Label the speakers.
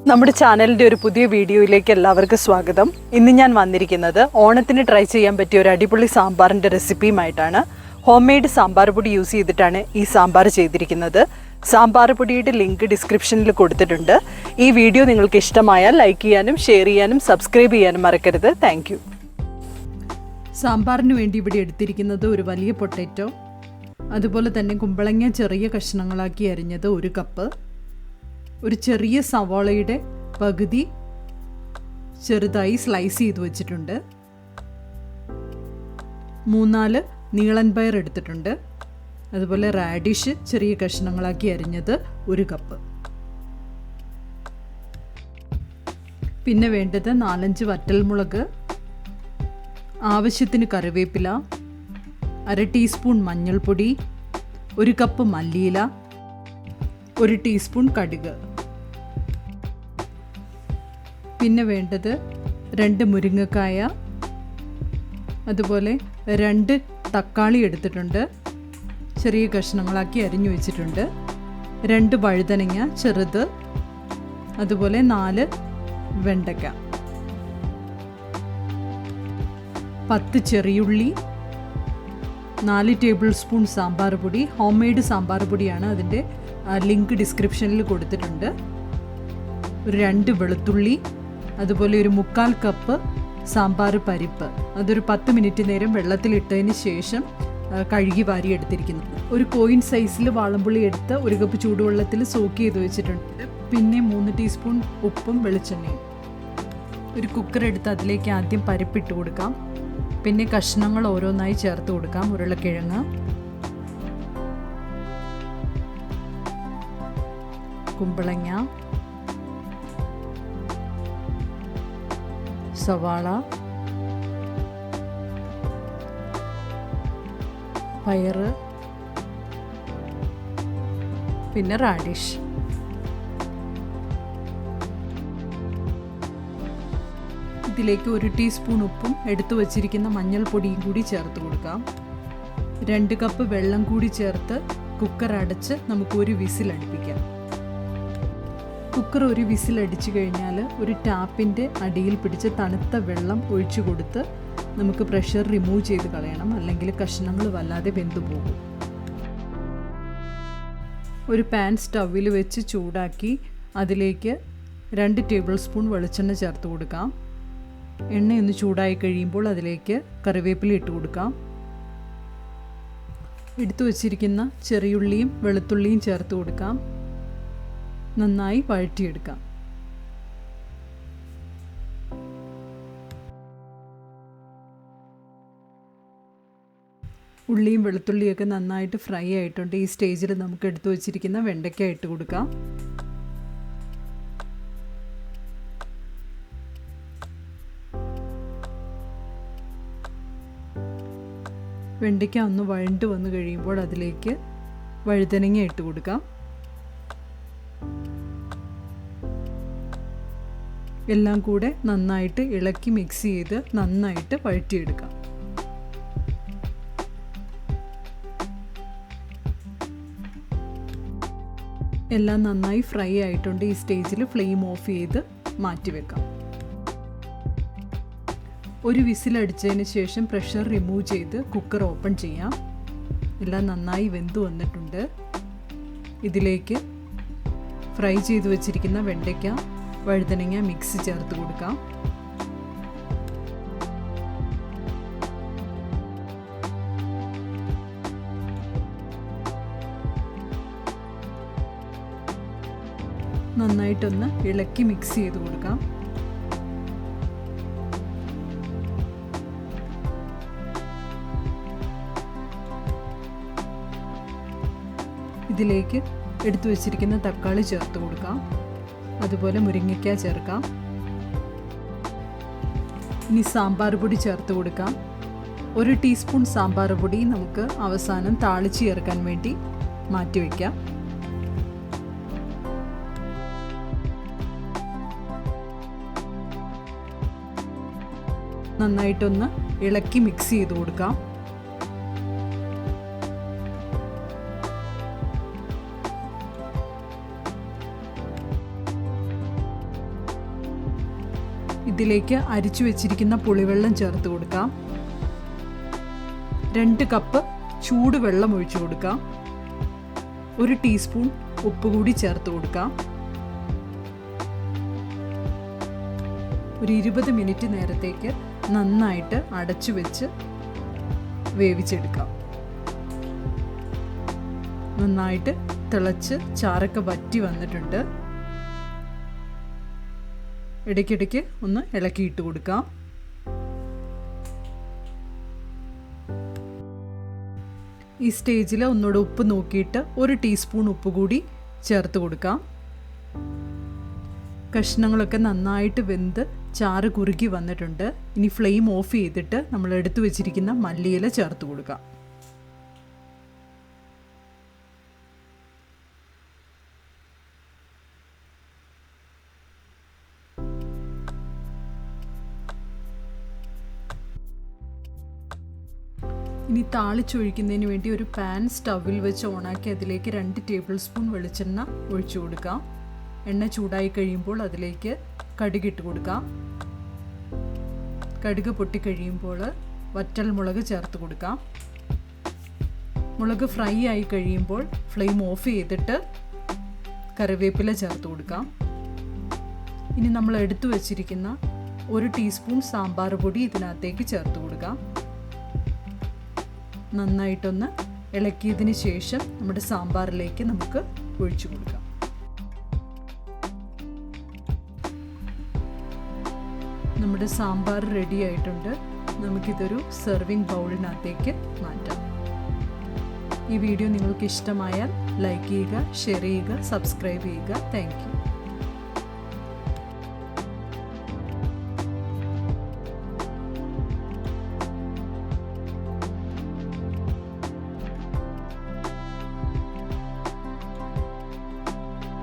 Speaker 1: നമ്മുടെ ചാനലിൻ്റെ ഒരു പുതിയ വീഡിയോയിലേക്ക് എല്ലാവർക്കും സ്വാഗതം. ഇന്ന് ഞാൻ വന്നിരിക്കുന്നത് ഓണത്തിന് ട്രൈ ചെയ്യാൻ പറ്റിയ ഒരു അടിപൊളി സാമ്പാറിൻ്റെ റെസിപ്പിയുമായിട്ടാണ്. ഹോം മെയ്ഡ് സാമ്പാർ പൊടി യൂസ് ചെയ്തിട്ടാണ് ഈ സാമ്പാർ ചെയ്തിരിക്കുന്നത്. സാമ്പാർ പൊടിയുടെ ലിങ്ക് ഡിസ്ക്രിപ്ഷനിൽ കൊടുത്തിട്ടുണ്ട്. ഈ വീഡിയോ നിങ്ങൾക്ക് ഇഷ്ടമായാൽ ലൈക്ക് ചെയ്യാനും ഷെയർ ചെയ്യാനും സബ്സ്ക്രൈബ് ചെയ്യാനും മറക്കരുത്. Thank you. സാമ്പാറിന് വേണ്ടി ഇവിടെ എടുത്തിരിക്കുന്നത് ഒരു വലിയ പൊട്ടാറ്റോ, അതുപോലെ തന്നെ കുമ്പളങ്ങ ചെറിയ കഷ്ണങ്ങളാക്കി അരിഞ്ഞത് 1 കപ്പ്, ഒരു ചെറിയ സവാളയുടെ പകുതി ചെറുതായി സ്ലൈസ് ചെയ്ത് വെച്ചിട്ടുണ്ട്, 3-4 നീളൻ പയർ എടുത്തിട്ടുണ്ട്, അതുപോലെ റാഡിഷ് ചെറിയ കഷ്ണങ്ങളാക്കി അരിഞ്ഞത് 1 കപ്പ്. പിന്നെ വേണ്ടത് 4-5 വറ്റൽമുളക്, ആവശ്യത്തിന് കറിവേപ്പില, 1/2 ടീസ്പൂൺ മഞ്ഞൾപ്പൊടി, 1 കപ്പ് മല്ലിയില, 1 ടീസ്പൂൺ കടുക്. പിന്നെ വേണ്ടത് 2 മുരിങ്ങക്കായ, അതുപോലെ 2 തക്കാളി എടുത്തിട്ടുണ്ട്, ചെറിയ കഷ്ണങ്ങളാക്കി അരിഞ്ഞു വെച്ചിട്ടുണ്ട്, 2 വഴുതനങ്ങ ചെറുത്, അതുപോലെ 4 വെണ്ടയ്ക്ക, 10 ചെറിയുള്ളി, 4 ടേബിൾ സ്പൂൺ സാമ്പാർ പൊടി. ഹോം മെയ്ഡ് സാമ്പാർ പൊടിയാണ്, അതിൻ്റെ ലിങ്ക് ഡിസ്ക്രിപ്ഷനിൽ കൊടുത്തിട്ടുണ്ട്. 2 വെളുത്തുള്ളി, അതുപോലെ 1/4 കപ്പ് സാമ്പാർ പരിപ്പ്. അതൊരു 10 മിനിറ്റ് നേരം വെള്ളത്തിലിട്ടതിന് ശേഷം കഴുകി വാരി എടുത്തിരിക്കുന്നു. ഒരു കോയിൻ സൈസിൽ വാളംപുളി എടുത്ത് 1 കപ്പ് ചൂടുവെള്ളത്തിൽ സോക്ക് ചെയ്ത് വെച്ചിട്ടുണ്ട്. പിന്നെ 3 ടീസ്പൂൺ ഉപ്പും വെളിച്ചെണ്ണയും. ഒരു കുക്കർ എടുത്ത് അതിലേക്ക് ആദ്യം പരിപ്പിട്ട് കൊടുക്കാം. പിന്നെ കഷ്ണങ്ങൾ ഓരോന്നായി ചേർത്ത് കൊടുക്കാം. ഉരുളക്കിഴങ്ങ്, കുമ്പളങ്ങ, സവാള, പയറ്, പിന്നെ റാഡിഷ്. ഇതിലേക്ക് 1 ടീസ്പൂൺ ഉപ്പും എടുത്തു വച്ചിരിക്കുന്ന മഞ്ഞൾപ്പൊടിയും കൂടി ചേർത്ത് കൊടുക്കാം. 2 കപ്പ് വെള്ളം കൂടി ചേർത്ത് കുക്കർ അടച്ച് നമുക്ക് 1 വിസിൽ അടുപ്പിക്കാം. കുക്കർ 1 വിസിൽ അടിച്ചു കഴിഞ്ഞാൽ ഒരു ടാപ്പിൻ്റെ അടിയിൽ പിടിച്ച് തണുത്ത വെള്ളം ഒഴിച്ചു കൊടുത്ത് നമുക്ക് പ്രഷർ റിമൂവ് ചെയ്ത് കളയണം, അല്ലെങ്കിൽ കഷ്ണങ്ങൾ വല്ലാതെ വെന്തു പോകും. ഒരു പാൻ സ്റ്റൗവിൽ വെച്ച് ചൂടാക്കി അതിലേക്ക് 2 ടേബിൾ സ്പൂൺ വെളിച്ചെണ്ണ ചേർത്ത് കൊടുക്കാം. എണ്ണയൊന്ന് ചൂടായി കഴിയുമ്പോൾ അതിലേക്ക് കറിവേപ്പില ഇട്ട് കൊടുക്കാം. എടുത്തു വച്ചിരിക്കുന്ന ചെറിയുള്ളിയും വെളുത്തുള്ളിയും ചേർത്ത് കൊടുക്കാം. നന്നായി വഴറ്റിയെടുക്കാം. ഉള്ളിയും വെളുത്തുള്ളിയൊക്കെ നന്നായിട്ട് ഫ്രൈ ആയിട്ടുണ്ട്. ഈ സ്റ്റേജിൽ നമുക്ക് എടുത്തു വച്ചിരിക്കുന്ന വെണ്ടയ്ക്ക ഇട്ട് കൊടുക്കാം. വെണ്ടയ്ക്ക ഒന്ന് വഴണ്ട് വന്നു കഴിയുമ്പോൾ അതിലേക്ക് വഴുതനങ്ങ ഇട്ട് കൊടുക്കാം. എല്ലാം കൂടെ നന്നായിട്ട് ഇളക്കി മിക്സ് ചെയ്ത് നന്നായിട്ട് വഴറ്റിയെടുക്കാം. എല്ലാം നന്നായി ഫ്രൈ ആയിട്ടുണ്ട്. ഈ സ്റ്റേജിൽ ഫ്ലെയിം ഓഫ് ചെയ്ത് മാറ്റിവെക്കാം. 1 വിസിൽ അടിച്ചതിന് ശേഷം പ്രഷർ റിമൂവ് ചെയ്ത് കുക്കർ ഓപ്പൺ ചെയ്യാം. എല്ലാം നന്നായി വെന്ത് വന്നിട്ടുണ്ട്. ഇതിലേക്ക് ഫ്രൈ ചെയ്ത് വെച്ചിരിക്കുന്ന വെണ്ടയ്ക്ക, വഴുതനങ്ങ മിക്സ് ചേർത്ത് കൊടുക്കാം. നന്നായിട്ടൊന്ന് ഇളക്കി മിക്സ് ചെയ്ത് കൊടുക്കാം. ഇതിലേക്ക് എടുത്തു വച്ചിരിക്കുന്ന തക്കാളി ചേർത്ത് കൊടുക്കാം. അതുപോലെ മുരിങ്ങയ്ക്ക ചേർക്കാം. ഇനി സാമ്പാർ പൊടി ചേർത്ത് കൊടുക്കാം. 1 ടീസ്പൂൺ സാമ്പാർ പൊടി നമുക്ക് അവസാനം താളിച്ച് ചേർക്കാൻ വേണ്ടി മാറ്റിവെക്കാം. നന്നായിട്ടൊന്ന് ഇളക്കി മിക്സ് ചെയ്ത് കൊടുക്കാം. ഇതിലേക്ക് അരിച്ചു വെച്ചിരിക്കുന്ന പുളിവെള്ളം ചേർത്ത് കൊടുക്കാം. 2 കപ്പ് ചൂടുവെള്ളം ഒഴിച്ചു കൊടുക്കാം. 1 ടീസ്പൂൺ ഉപ്പ് കൂടി ചേർത്ത് കൊടുക്കാം. ഒരു 20 മിനിറ്റ് നേരത്തേക്ക് നന്നായിട്ട് അടച്ചു വെച്ച് വേവിച്ചെടുക്കാം. നന്നായിട്ട് തിളച്ച് ചാറൊക്കെ വറ്റി വന്നിട്ടുണ്ട്. ഇടയ്ക്കിടയ്ക്ക് ഒന്ന് ഇളക്കിയിട്ട് കൊടുക്കാം. ഈ സ്റ്റേജിൽ ഒന്നുകൂടെ ഉപ്പ് നോക്കിയിട്ട് 1 ടീസ്പൂൺ ഉപ്പ് കൂടി ചേർത്ത് കൊടുക്കാം. കഷ്ണങ്ങളൊക്കെ നന്നായിട്ട് വെന്ത് ചാറ് കുറുകി വന്നിട്ടുണ്ട്. ഇനി ഫ്ലെയിം ഓഫ് ചെയ്തിട്ട് നമ്മൾ എടുത്തു വെച്ചിരിക്കുന്ന മല്ലിയില ചേർത്ത് കൊടുക്കാം. ഇനി താളിച്ചൊഴിക്കുന്നതിന് വേണ്ടി ഒരു പാൻ സ്റ്റൗവിൽ വെച്ച് ഓണാക്കി അതിലേക്ക് 2 ടേബിൾ സ്പൂൺ വെളിച്ചെണ്ണ ഒഴിച്ചു കൊടുക്കാം. എണ്ണ ചൂടായി കഴിയുമ്പോൾ അതിലേക്ക് കടുകിട്ട് കൊടുക്കാം. കടുക് പൊട്ടിക്കഴിയുമ്പോൾ വറ്റൽ മുളക് ചേർത്ത് കൊടുക്കാം. മുളക് ഫ്രൈ ആയി കഴിയുമ്പോൾ ഫ്ലെയിം ഓഫ് ചെയ്തിട്ട് കറിവേപ്പില ചേർത്ത് കൊടുക്കാം. ഇനി നമ്മൾ എടുത്തു വച്ചിരിക്കുന്ന 1 ടീസ്പൂൺ സാമ്പാർ പൊടി ഇതിനകത്തേക്ക് ചേർത്ത് കൊടുക്കാം. നന്നായിട്ടൊന്ന് ഇളക്കിയതിന് ശേഷം നമ്മുടെ സാമ്പാറിലേക്ക് നമുക്ക് ഒഴിച്ചു കൊടുക്കാം. നമ്മുടെ സാമ്പാർ റെഡി ആയിട്ടുണ്ട്. നമുക്കിതൊരു സെർവിങ് ബൗളിനകത്തേക്ക് മാറ്റാം. ഈ വീഡിയോ നിങ്ങൾക്ക് ഇഷ്ടമായാൽ ലൈക്ക് ചെയ്യുക, ഷെയർ ചെയ്യുക, സബ്സ്ക്രൈബ് ചെയ്യുക. Thank you.